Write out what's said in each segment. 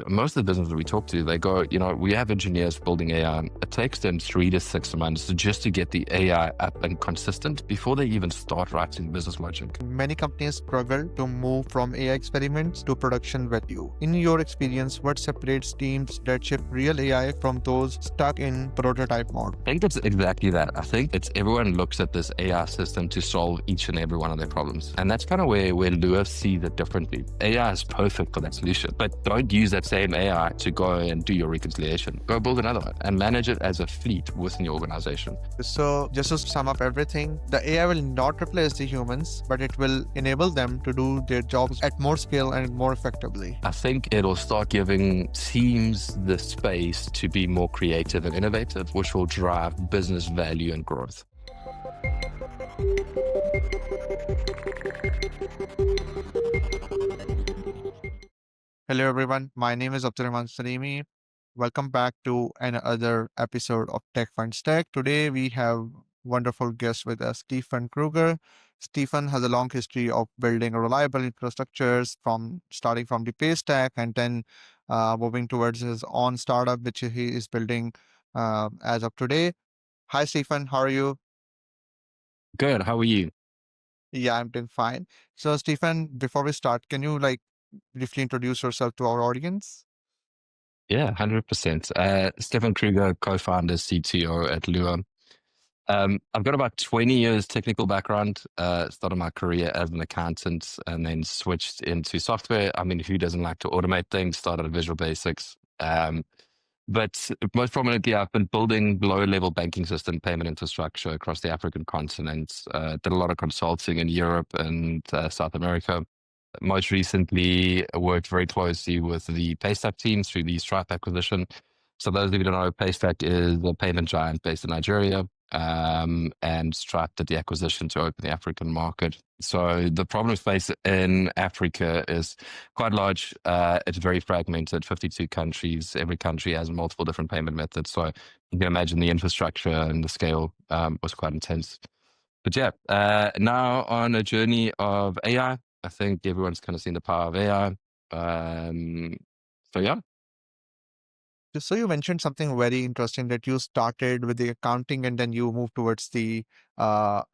most of the businesses we talk to, they go, we have engineers building AI. It takes them 3 to 6 months just to get the AI up and consistent before they even start writing business logic. Many companies struggle to move from AI experiments to production value. In your experience, what separates teams that ship real AI from those stuck in prototype mode? I think it's exactly that. I think it's everyone looks at this AI system to solve each and every one of their problems. And that's kind of where Lua sees it differently. AI is perfect for that solution, but don't use that same AI to go and do your reconciliation. Go build another one and manage it as a fleet within your organization. So just to sum up everything, the AI will not replace the humans, but it will enable them to do their jobs at more scale and more effectively. I think it'll start giving teams the space to be more creative and innovative, which will drive business value and growth. Hello everyone, my name is Abdurrahman Salimi. Welcome back to another episode of Tech Finds Tech. Today we have wonderful guest with us, Stefan Kruger. Stefan has a long history of building reliable infrastructures starting from the Paystack and then moving towards his own startup, which he is building as of today. Hi, Stefan. How are you? Good. How are you? Yeah, I'm doing fine. So, Stefan, before we start, can you briefly introduce yourself to our audience? Yeah, 100%. Stefan Kruger, co-founder, CTO at Lua. I've got about 20 years technical background. Started my career as an accountant and then switched into software. I mean, who doesn't like to automate things? Started at Visual Basics. But most prominently, I've been building low-level banking system payment infrastructure across the African continent. Did a lot of consulting in Europe and South America. Most recently, I worked very closely with the Paystack team through the Stripe acquisition. So those of you who don't know, Paystack is a payment giant based in Nigeria, and Stripe did the acquisition to open the African market. So the problem space in Africa is quite large. It's very fragmented, 52 countries. Every country has multiple different payment methods. So you can imagine the infrastructure and the scale was quite intense. But yeah, now on a journey of AI. I think everyone's kind of seen the power of AI. So yeah. So you mentioned something very interesting that you started with the accounting and then you moved towards the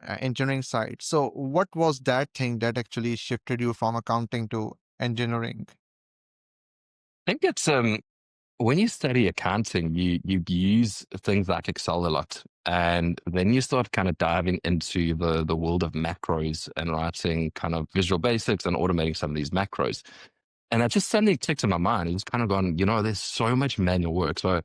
engineering side. So what was that thing that actually shifted you from accounting to engineering? I think it's when you study accounting, you use things like Excel a lot. And then you start kind of diving into the world of macros and writing kind of Visual Basics and automating some of these macros. And that just suddenly clicked in my mind. It's kind of gone, there's so much manual work. So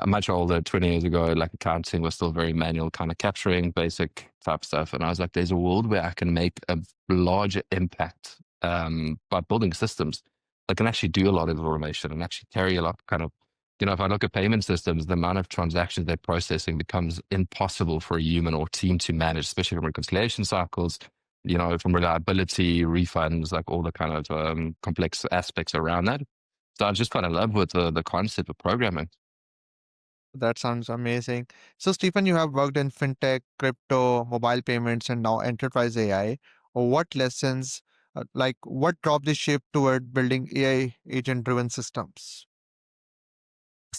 much older, 20 years ago, like accounting was still very manual, kind of capturing basic type stuff. And I was like, there's a world where I can make a larger impact by building systems that can actually do a lot of automation and actually carry a lot kind of, if I look at payment systems, the amount of transactions they're processing becomes impossible for a human or team to manage, especially from reconciliation cycles, from reliability, refunds, like all the kind of complex aspects around that. So I just fell in love with the concept of programming. That sounds amazing. So, Stephen, you have worked in fintech, crypto, mobile payments, and now enterprise AI. What lessons, what drove the ship toward building AI agent-driven systems?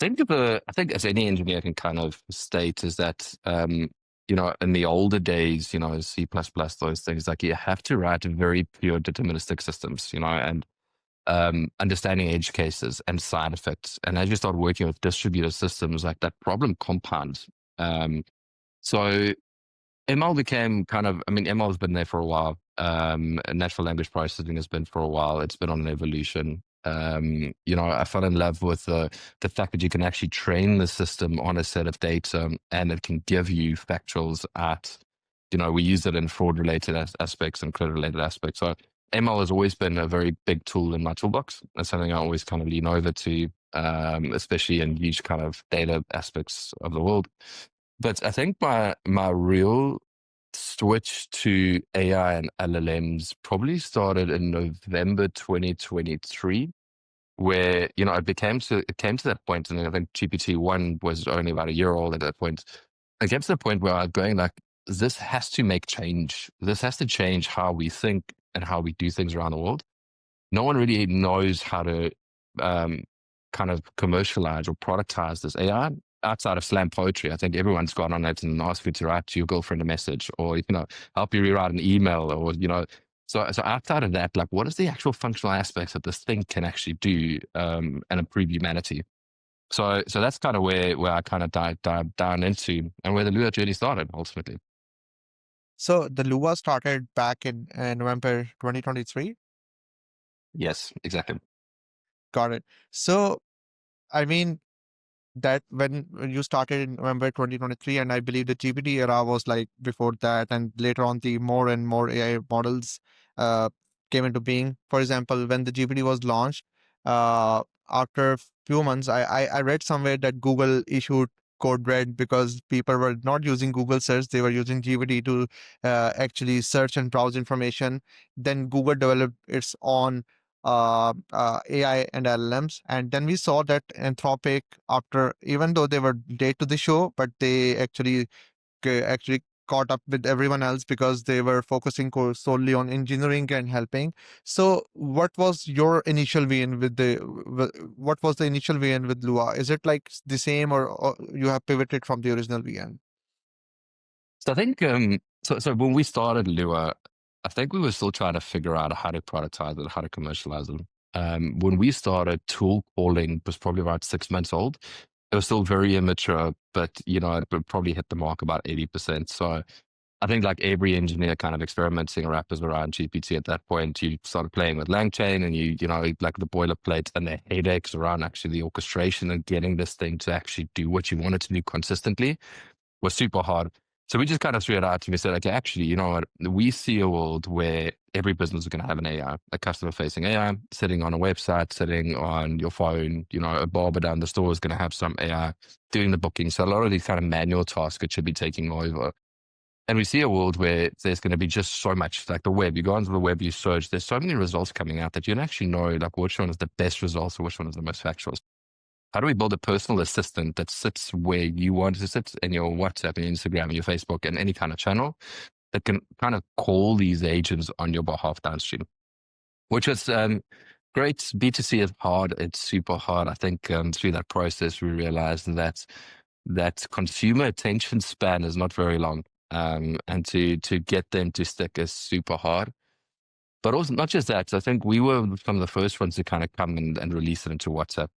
I think as any engineer can kind of state is that, in the older days, C++, those things, like you have to write very pure deterministic systems, and understanding edge cases and side effects. And as you start working with distributed systems, like that problem compounds. So ML became ML has been there for a while. Natural language processing has been for a while. It's been on an evolution. I fell in love with the fact that you can actually train the system on a set of data and it can give you factuals at, we use it in fraud related aspects and credit related aspects. So ML has always been a very big tool in my toolbox. That's something I always kind of lean over to, especially in huge kind of data aspects of the world. But I think my real switch to AI and LLMs probably started in November 2023, where it came to that point, and I think GPT-1 was only about a year old at that point. It came to the point where I'm going like, this has to make change. This has to change how we think and how we do things around the world. No one really knows how to um, kind of commercialize or productize this AI outside of slam poetry. I think everyone's gone on it and asked you to write your girlfriend a message, or help you rewrite an email, or so outside of that, like, what is the actual functional aspects that this thing can actually do, and improve humanity? So that's kind of where I kind of dive down into, and where the Lua journey started ultimately. So the Lua started back in November 2023. Yes, exactly. Got it. So, I mean, that when you started in November 2023, and I believe the GPT era was like before that, and later on the more and more AI models uh, came into being. For example, when the GPT was launched, after a few months, I read somewhere that Google issued code red because people were not using Google search, they were using GPT to actually search and browse information. Then Google developed its own AI and LLMs. And then we saw that Anthropic, after even though they were late to the show, but they actually caught up with everyone else because they were focusing solely on engineering and helping. So, what was your initial vision with what was the initial vision with Lua? Is it like the same, or you have pivoted from the original vision? So I think so when we started Lua, I think we were still trying to figure out how to productize it, how to commercialize it. When we started, tool calling was probably about 6 months old. It was still very immature, but it would probably hit the mark about 80%. So I think, like every engineer kind of experimenting wrappers around GPT at that point, you started playing with LangChain, and like the boilerplate and the headaches around actually the orchestration and getting this thing to actually do what you want it to do consistently was super hard. So we just kind of threw it out and we said, okay, actually, you know what? We see a world where every business is going to have an AI, a customer facing AI, sitting on a website, sitting on your phone. A barber down the store is going to have some AI doing the booking. So a lot of these kind of manual tasks it should be taking over. And we see a world where there's going to be just so much, like the web. You go onto the web, you search, there's so many results coming out that you don't actually know like which one is the best results or which one is the most factual. How do we build a personal assistant that sits where you want it to sit in your WhatsApp and Instagram and your Facebook and any kind of channel that can kind of call these agents on your behalf downstream? Which was great. B2C is hard. It's super hard. I think through that process, we realized that consumer attention span is not very long. And to get them to stick is super hard. But also, not just that, 'cause I think we were some of the first ones to kind of come and release it into WhatsApp,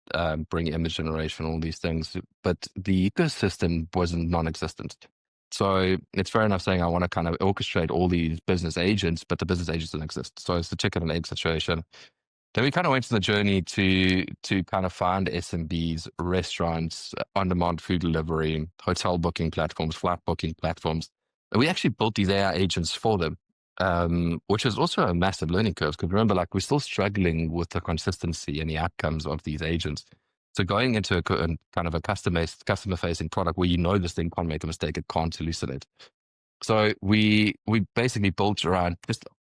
bring image generation, all these things. But the ecosystem wasn't non-existent. So it's fair enough saying I want to kind of orchestrate all these business agents, but the business agents don't exist. So it's the chicken and egg situation. Then we kind of went on the journey to kind of find SMBs, restaurants, on-demand food delivery, hotel booking platforms, flight booking platforms. And we actually built these AI agents for them, which is also a massive learning curve. Because remember, like, we're still struggling with the consistency and the outcomes of these agents. So going into a kind of a customer-facing product where this thing can't make a mistake, it can't hallucinate. So we basically built around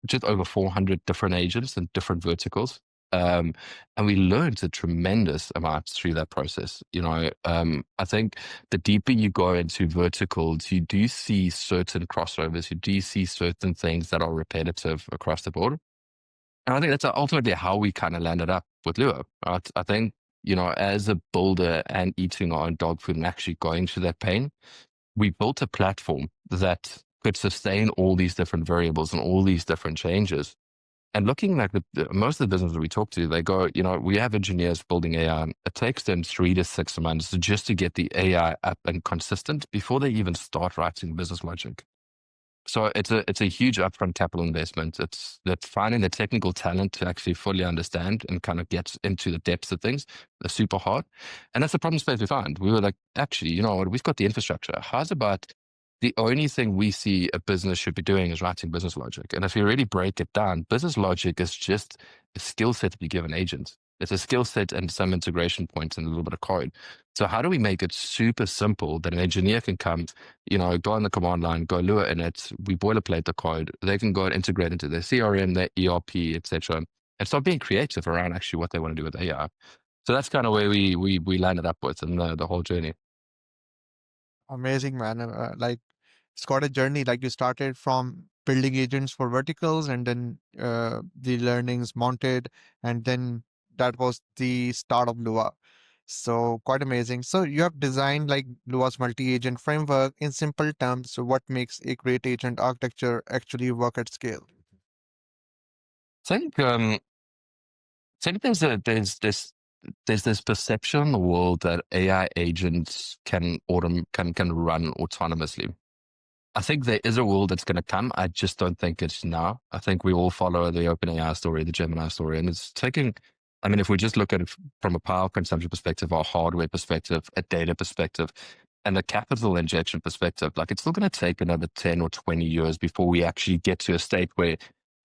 just over 400 different agents and different verticals. Um, and we learned a tremendous amount through that process. I think the deeper you go into verticals, you do see certain crossovers, you do see certain things that are repetitive across the board. And I think that's ultimately how we kind of landed up with Lua. I think, as a builder and eating our own dog food and actually going through that pain, we built a platform that could sustain all these different variables and all these different changes. And looking like most of the businesses we talk to, they go, we have engineers building AI. It takes them 3 to 6 months just to get the AI up and consistent before they even start writing business logic. So it's a huge upfront capital investment. It's that finding the technical talent to actually fully understand and kind of get into the depths of things. They're super hard. And that's the problem space we find. We were like, actually, you know what, we've got the infrastructure. How's about the only thing we see a business should be doing is writing business logic. And if you really break it down, business logic is just a skill set to be given agents. It's a skill set and some integration points and a little bit of code. So how do we make it super simple that an engineer can come, go on the command line, go Lua in it, we boilerplate the code. They can go and integrate into their CRM, their ERP, etc., and start being creative around actually what they want to do with AI. So that's kind of where we landed up with in the whole journey. Amazing, man. Like, it's got a journey. Like, you started from building agents for verticals, and then the learnings mounted, and then that was the start of Lua. So quite amazing. So you have designed like Lua's multi-agent framework. In simple terms, what makes a great agent architecture actually work at scale? I think there's this perception in the world that AI agents can run autonomously. I think there is a world that's going to come. I just don't think it's now. I think we all follow the OpenAI story, the Gemini story, and it's taking. I mean, if we just look at it from a power consumption perspective, or hardware perspective, a data perspective, and a capital injection perspective, like it's still going to take another 10 or 20 years before we actually get to a state where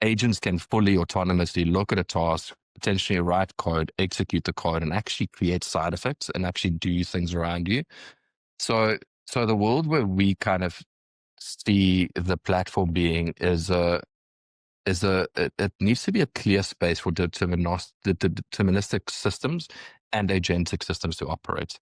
agents can fully autonomously look at a task, potentially write code, execute the code, and actually create side effects and actually do things around you. So, so the world where we kind of see the platform being it needs to be a clear space for deterministic systems and agentic systems to operate.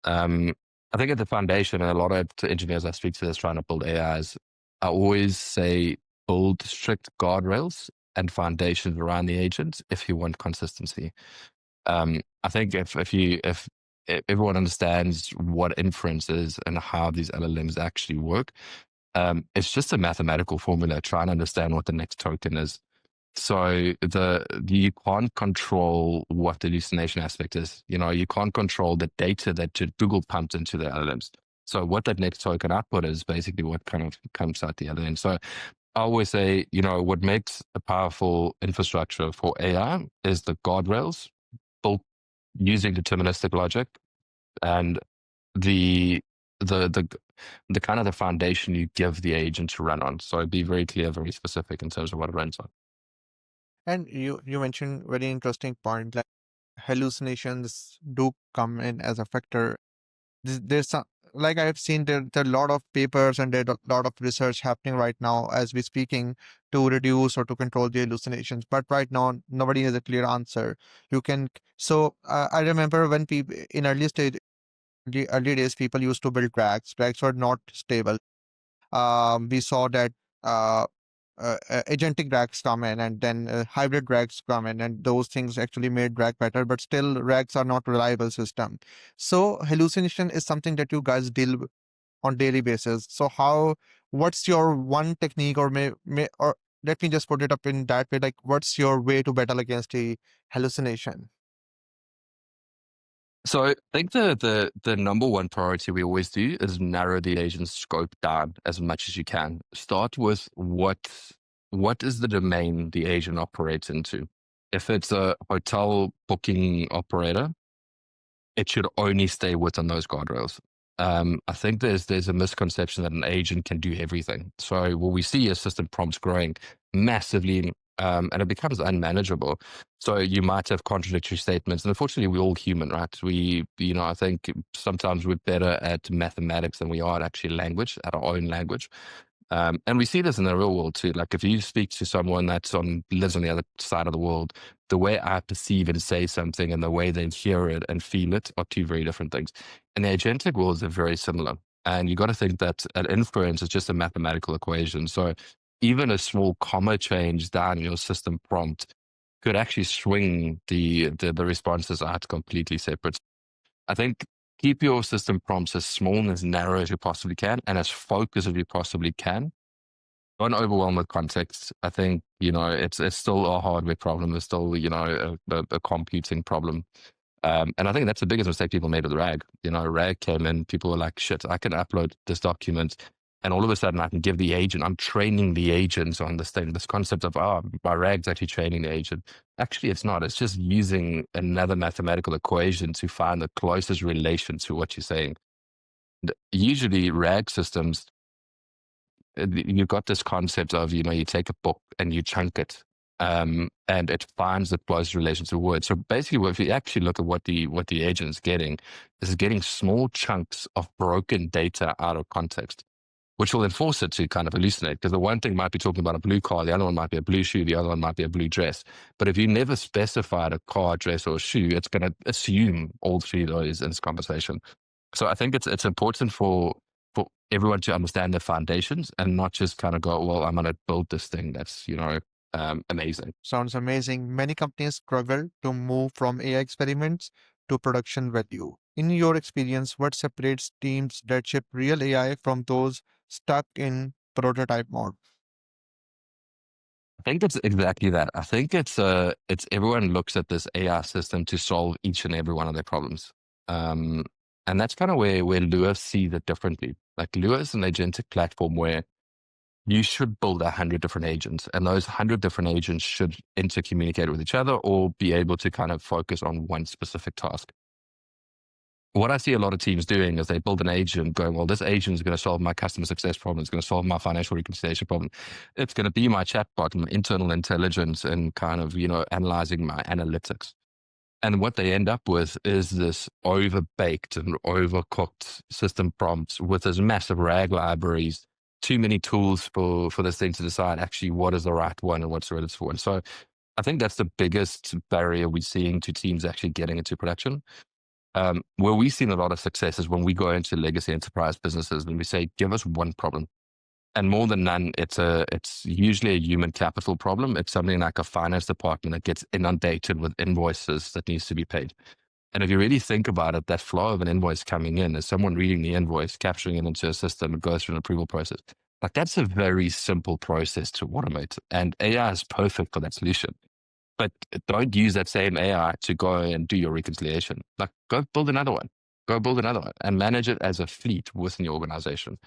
Um, I think at the foundation, and a lot of engineers I speak to that's trying to build AIs, I always say build strict guardrails and foundations around the agents if you want consistency. I think if everyone understands what inference is and how these LLMs actually work, it's just a mathematical formula trying to understand what the next token is. So you can't control what the hallucination aspect is. You know, you can't control the data that Google pumped into the LLMs. So what that next token output is basically what kind of comes out the other end. So I always say, you know, what makes a powerful infrastructure for AI is the guardrails built using deterministic logic and the the the kind of the foundation you give the agent to run on. So be very clear, very specific in terms of what it runs on. And you mentioned very interesting point, like hallucinations do come in as a factor. There's some, like I've seen there are a lot of papers and there are a lot of research happening right now as we speaking to reduce or to control the hallucinations. But right now, nobody has a clear answer. You can so I remember when people in the early days, people used to build racks. Racks were not stable. We saw that uh, agentic racks come in and then hybrid racks come in, and those things actually made rack better, but still racks are not reliable system. So hallucination is something that you guys deal with on daily basis. So what's your one technique, or or let me just put it up in that way, like what's your way to battle against a hallucination? So I think the number one priority we always do is narrow the agent's scope down as much as you can. Start with what is the domain the agent operates into. If it's a hotel booking operator, it should only stay within those guardrails. I think there's a misconception that an agent can do everything. So what we see is system prompts growing massively, and it becomes unmanageable. So you might have contradictory statements, and unfortunately, we're all human, right? I think sometimes we're better at mathematics than we are at actually language, at our own language. And we see this in the real world too. Like if you speak to someone lives on the other side of the world, the way I perceive and say something and the way they hear it and feel it are two very different things. And the agentic worlds are very similar. And you got to think that an inference is just a mathematical equation. So even a small comma change down in your system prompt could actually swing the responses out completely separate. I think keep your system prompts as small and as narrow as you possibly can and as focused as you possibly can. Don't overwhelm with context. I think, it's still a hardware problem. It's still, a computing problem. And I think that's the biggest mistake people made with RAG. RAG came in, people were like, shit, I can upload this document. And all of a sudden I can give the agent, I'm training the agent to understand this concept of, my RAG's actually training the agent. Actually, it's not. It's just using another mathematical equation to find the closest relation to what you're saying. Usually RAG systems, you've got this concept of, you take a book and you chunk it, and it finds the close relation to words. So basically, if you actually look at what the agent is getting small chunks of broken data out of context, which will enforce it to kind of hallucinate. Because the one thing might be talking about a blue car, the other one might be a blue shoe, the other one might be a blue dress. But if you never specified a car, dress, or shoe, it's going to assume all three of those in this conversation. So I think it's important for everyone to understand the foundations and not just kind of go, well, I'm going to build this thing that's. amazing. Sounds amazing. Many companies struggle to move from AI experiments to production value. In your experience, what separates teams that ship real AI from those stuck in prototype mode? I think it's exactly that. I think it's everyone looks at this AI system to solve each and every one of their problems. Um, and that's kind of where Lua sees it differently. Like Lua is an agentic platform where you should build 100 different agents, and those 100 different agents should intercommunicate with each other or be able to kind of focus on one specific task. What I see a lot of teams doing is they build an agent going, well, this agent is going to solve my customer success problem. It's going to solve my financial reconciliation problem. It's going to be my chatbot and my internal intelligence and kind of, analyzing my analytics. And what they end up with is this overbaked and overcooked system prompts with this massive RAG libraries, too many tools for this thing to decide actually what is the right one and what's the relative one. So I think that's the biggest barrier we're seeing to teams actually getting into production. Where we've seen a lot of success is when we go into legacy enterprise businesses and we say, give us one problem. And more than none, it's usually a human capital problem. It's something like a finance department that gets inundated with invoices that needs to be paid. And if you really think about it, that flow of an invoice coming in is someone reading the invoice, capturing it into a system, it goes through an approval process. Like that's a very simple process to automate. And AI is perfect for that solution. But don't use that same AI to go and do your reconciliation. Like go build another one. Go build another one and manage it as a fleet within your organization.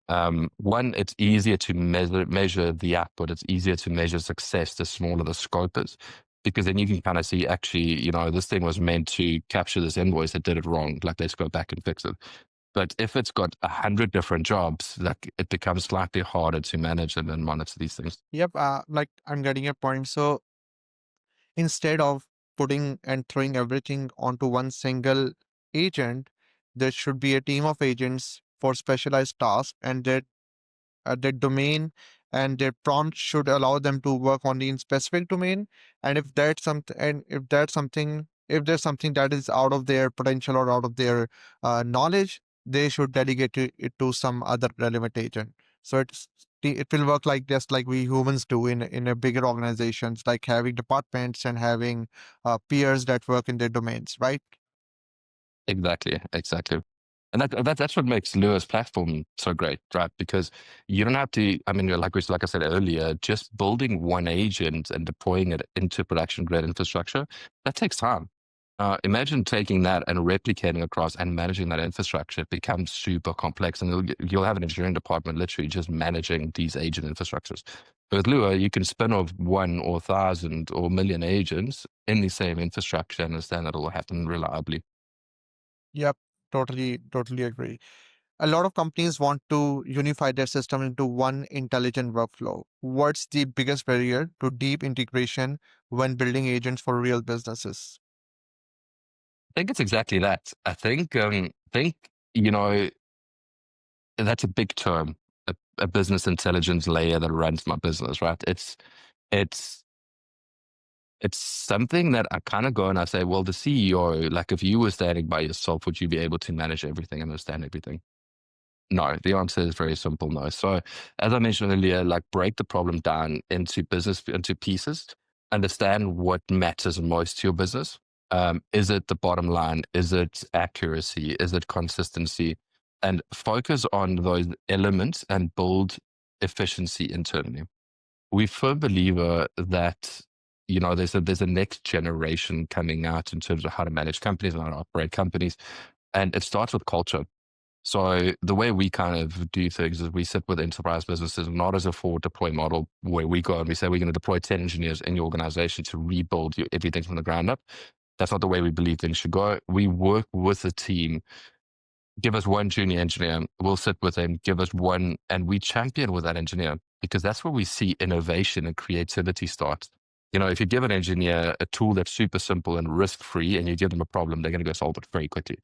One, it's easier to measure the output. It's easier to measure success the smaller the scope is, because then you can kind of see actually, this thing was meant to capture this invoice. It did it wrong. Like let's go back and fix it. But if it's got 100 different jobs, like it becomes slightly harder to manage and then monitor these things. Yep, like I'm getting your point. So instead of putting and throwing everything onto one single agent, there should be a team of agents for specialized tasks, and their domain and their prompt should allow them to work only in specific domain. And if there's something that is out of their potential or out of their knowledge, they should delegate it to some other relevant agent. So it will work like just like we humans do in a bigger organizations, like having departments and having peers that work in their domains, right? Exactly, exactly. And that's what makes Lua's platform so great, right? Because you don't have to, I mean, like I said earlier, just building one agent and deploying it into production grade infrastructure, that takes time. Imagine taking that and replicating across and managing that infrastructure. It becomes super complex, and you'll have an engineering department literally just managing these agent infrastructures. But with Lua, you can spin off 1 or 1,000 or 1,000,000 agents in the same infrastructure and understand that it will happen reliably. Yep, totally agree. A lot of companies want to unify their system into one intelligent workflow. What's the biggest barrier to deep integration when building agents for real businesses? I think it's exactly that. I think that's a big term, a business intelligence layer that runs my business, right? It's it's something that I kind of go and I say, well, the CEO, like if you were standing by yourself, would you be able to manage everything and understand everything? No, the answer is very simple, no. So as I mentioned earlier, like break the problem down into pieces, understand what matters most to your business. Is it the bottom line? Is it accuracy? Is it consistency? And focus on those elements and build efficiency internally. We firm believer that there's a next generation coming out in terms of how to manage companies and how to operate companies, and it starts with culture. So the way we kind of do things is we sit with enterprise businesses, not as a forward deploy model where we go and we say we're going to deploy 10 engineers in your organization to rebuild everything from the ground up. That's not the way we believe things should go. We work with a team. Give us one junior engineer. We'll sit with them, give us one, and we champion with that engineer because that's where we see innovation and creativity start. If you give an engineer a tool that's super simple and risk free and you give them a problem, they're going to go solve it very quickly.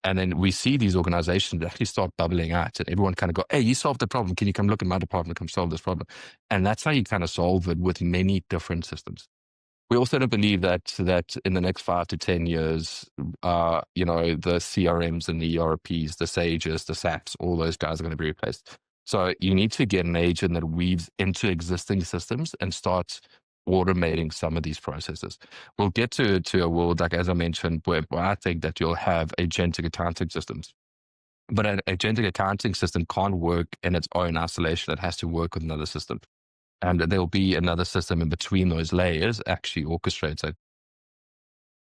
And then we see these organizations actually start bubbling out and everyone kind of go, hey, you solved the problem. Can you come look at my department, come solve this problem? And that's how you kind of solve it with many different systems. We also don't believe that in the next 5 to 10 years, the CRMs and the ERPs, the Sages, the SAPs, all those guys are going to be replaced. So you need to get an agent that weaves into existing systems and starts automating some of these processes. We'll get to a world, like as I mentioned, where I think that you'll have agentic accounting systems. But an agentic accounting system can't work in its own isolation. It has to work with another system. And there'll be another system in between those layers actually orchestrates it.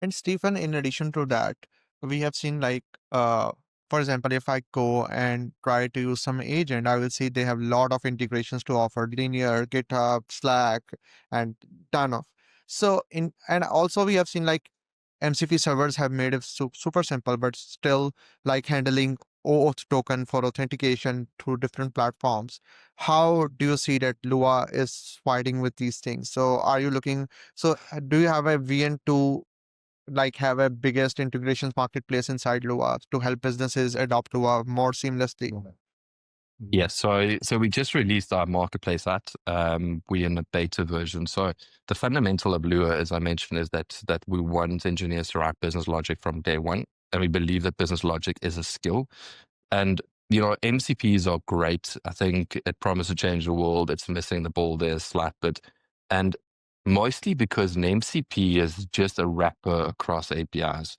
And Stephen, in addition to that, we have seen like, for example, if I go and try to use some agent, I will see they have a lot of integrations to offer: Linear, GitHub, Slack, and ton of. So in and also we have seen like MCP servers have made it super simple, but still like handling OAuth token for authentication through different platforms. How do you see that Lua is fighting with these things? So are you looking? So do you have a VN to like have a biggest integrations marketplace inside Lua to help businesses adopt Lua more seamlessly? Yes, so we just released our marketplace app. We're in a beta version. So the fundamental of Lua, as I mentioned, is that we want engineers to write business logic from day one, and we believe that business logic is a skill. And MCPs are great. I think it promises to change the world. It's missing the ball there, slap it, and mostly because an MCP is just a wrapper across APIs.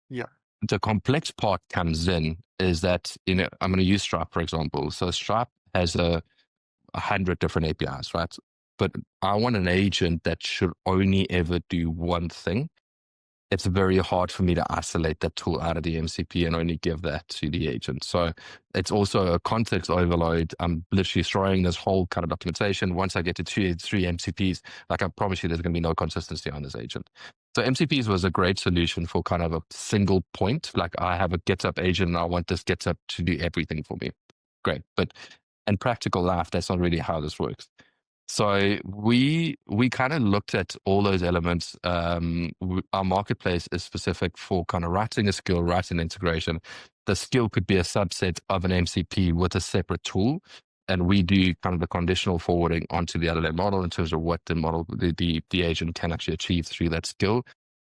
Yeah. The complex part comes in is that, I'm going to use Stripe, for example. So Stripe has 100 different APIs, right? But I want an agent that should only ever do one thing. It's very hard for me to isolate that tool out of the MCP and only give that to the agent. So it's also a context overload. I'm literally throwing this whole kind of documentation. Once I get to two, three MCPs, like I promise you, there's going to be no consistency on this agent. So MCPs was a great solution for kind of a single point. Like I have a GitHub agent and I want this GitHub to do everything for me. Great. But in practical life, that's not really how this works. So we kind of looked at all those elements. Our marketplace is specific for kind of writing a skill, writing integration. The skill could be a subset of an MCP with a separate tool, and we do kind of the conditional forwarding onto the LLM model in terms of what the model, the agent can actually achieve through that skill.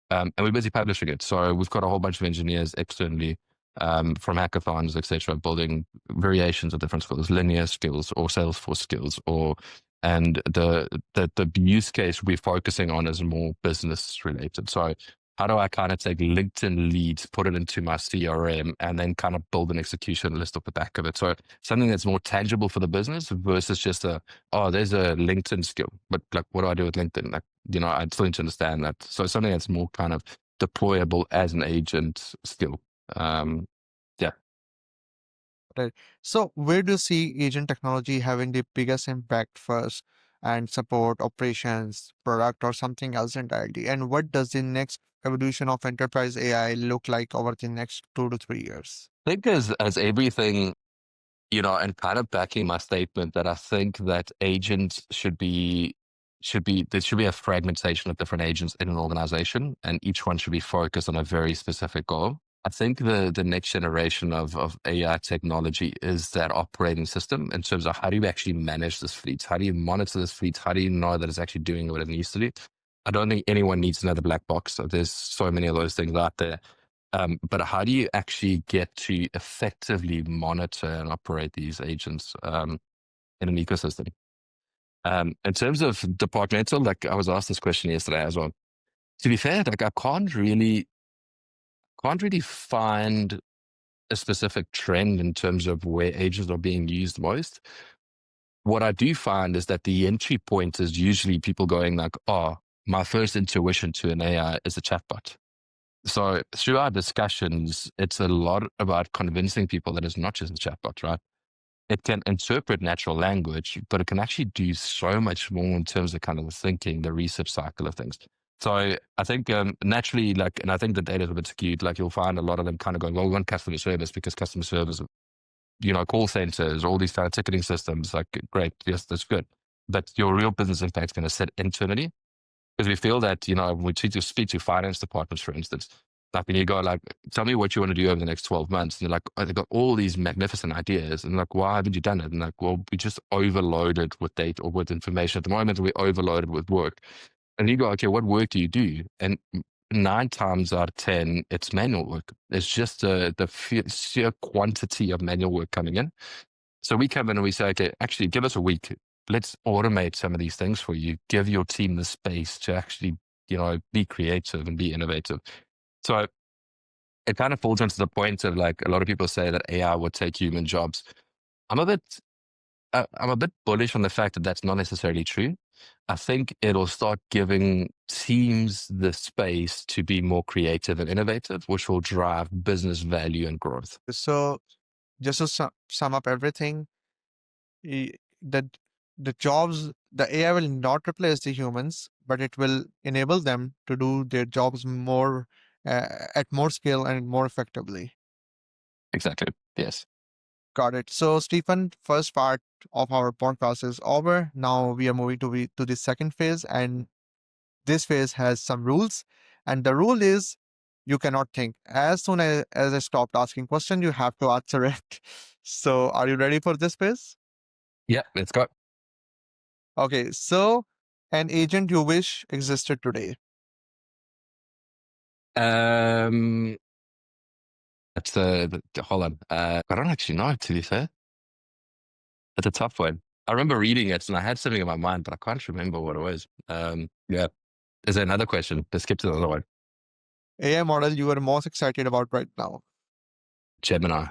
And we're busy publishing it. So we've got a whole bunch of engineers externally from hackathons, etc., building variations of different skills, linear skills or Salesforce skills, and the use case we're focusing on is more business related. So how do I kind of take LinkedIn leads, put it into my CRM, and then kind of build an execution list off the back of it? So something that's more tangible for the business versus just there's a LinkedIn skill, but like, what do I do with LinkedIn? Like, I still need to understand that. So something that's more kind of deployable as an agent skill. Yeah. Right. So where do you see agent technology having the biggest impact first, and support, operations, product, or something else entirely? And what does the next evolution of enterprise AI look like over the next 2 to 3 years? I think as everything, and kind of backing my statement that I think that agents there should be a fragmentation of different agents in an organization, and each one should be focused on a very specific goal. I think the next generation of AI technology is that operating system in terms of how do you actually manage this fleet? How do you monitor this fleet? How do you know that it's actually doing what it needs to do? I don't think anyone needs another black box. So there's so many of those things out there. But how do you actually get to effectively monitor and operate these agents in an ecosystem? In terms of departmental, like I was asked this question yesterday as well. To be fair, like I can't really find a specific trend in terms of where agents are being used most. What I do find is that the entry point is usually people going like, oh, my first intuition to an AI is a chatbot. So through our discussions, it's a lot about convincing people that it's not just a chatbot, right? It can interpret natural language, but it can actually do so much more in terms of kind of the thinking, the research cycle of things. So I think naturally, like, and I think the data is a bit skewed. Like you'll find a lot of them kind of going, well, we want customer service because customer service, call centers, all these kind of ticketing systems, like great, yes, that's good. But your real business impact is going to sit internally because we feel that, when we speak to finance departments, for instance, like when you go like, tell me what you want to do over the next 12 months. And they're like, oh, they've got all these magnificent ideas. And like, why haven't you done it? And like, well, we just overloaded with data or with information. At the moment, we're overloaded with work. And you go, okay, what work do you do? And 9 times out of 10, it's manual work. It's just the sheer quantity of manual work coming in. So we come in and we say, okay, actually, give us a week. Let's automate some of these things for you. Give your team the space to actually, be creative and be innovative. So it kind of falls into the point of like a lot of people say that AI would take human jobs. I'm a bit, I'm a bit bullish on the fact that that's not necessarily true. I think it'll start giving teams the space to be more creative and innovative, which will drive business value and growth. So just to sum up everything, y- the the jobs, the AI will not replace the humans, but it will enable them to do their jobs more at more scale and more effectively. Exactly. Yes. Got it. So, Stephen, first part of our podcast is over. Now we are moving to the second phase, and this phase has some rules. And the rule is you cannot think. As soon as I stopped asking question, you have to answer it. So, are you ready for this phase? Yeah. Let's go. Okay. So, an agent you wish existed today. Um, that's hold on. I don't actually know, to be fair. It's a tough one. I remember reading it and I had something in my mind, but I can't remember what it was. Yeah. Is there another question? Let's skip to another one. AI model you are most excited about right now. Gemini.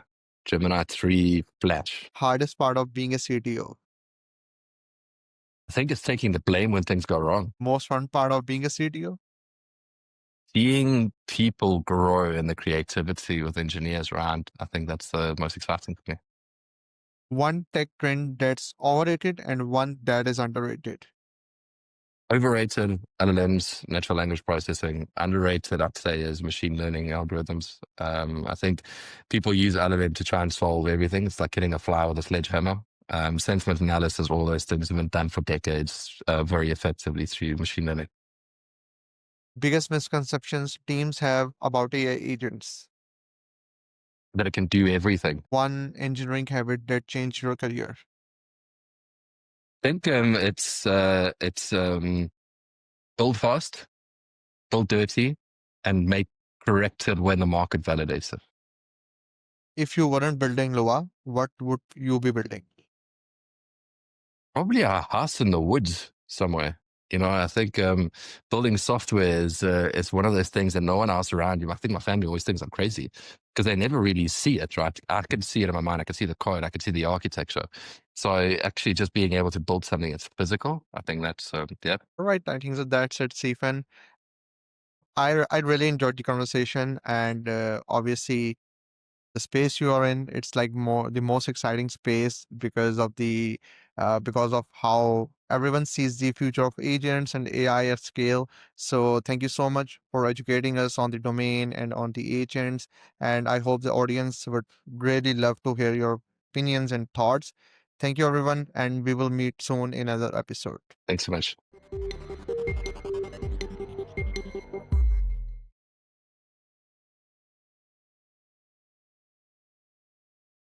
Gemini 3 Flash. Hardest part of being a CTO. I think it's taking the blame when things go wrong. Most fun part of being a CTO. Seeing people grow in the creativity with engineers around, I think that's the most exciting for me. One tech trend that's overrated and one that is underrated. Overrated LLMs, natural language processing. Underrated, I'd say, is machine learning algorithms. I think people use LLM to try and solve everything. It's like hitting a fly with a sledgehammer. Sentiment analysis, all those things have been done for decades very effectively through machine learning. Biggest misconceptions teams have about AI agents. That it can do everything. One engineering habit that changed your career. I think it's build fast, build dirty, and make corrected when the market validates it. If you weren't building Lua, what would you be building? Probably a house in the woods somewhere. I think building software is one of those things that no one else around you. I think my family always thinks I'm crazy because they never really see it, right? I can see it in my mind. I can see the code. I can see the architecture. So actually, just being able to build something that's physical, I think that's yeah. All right, I think so that's it, Stephen. I really enjoyed the conversation, and obviously the space you are in, it's like more the most exciting space because of how everyone sees the future of agents and AI at scale. So thank you so much for educating us on the domain and on the agents, and I hope the audience would really love to hear your opinions and thoughts. Thank you everyone, and we will meet soon in another episode. Thanks so much.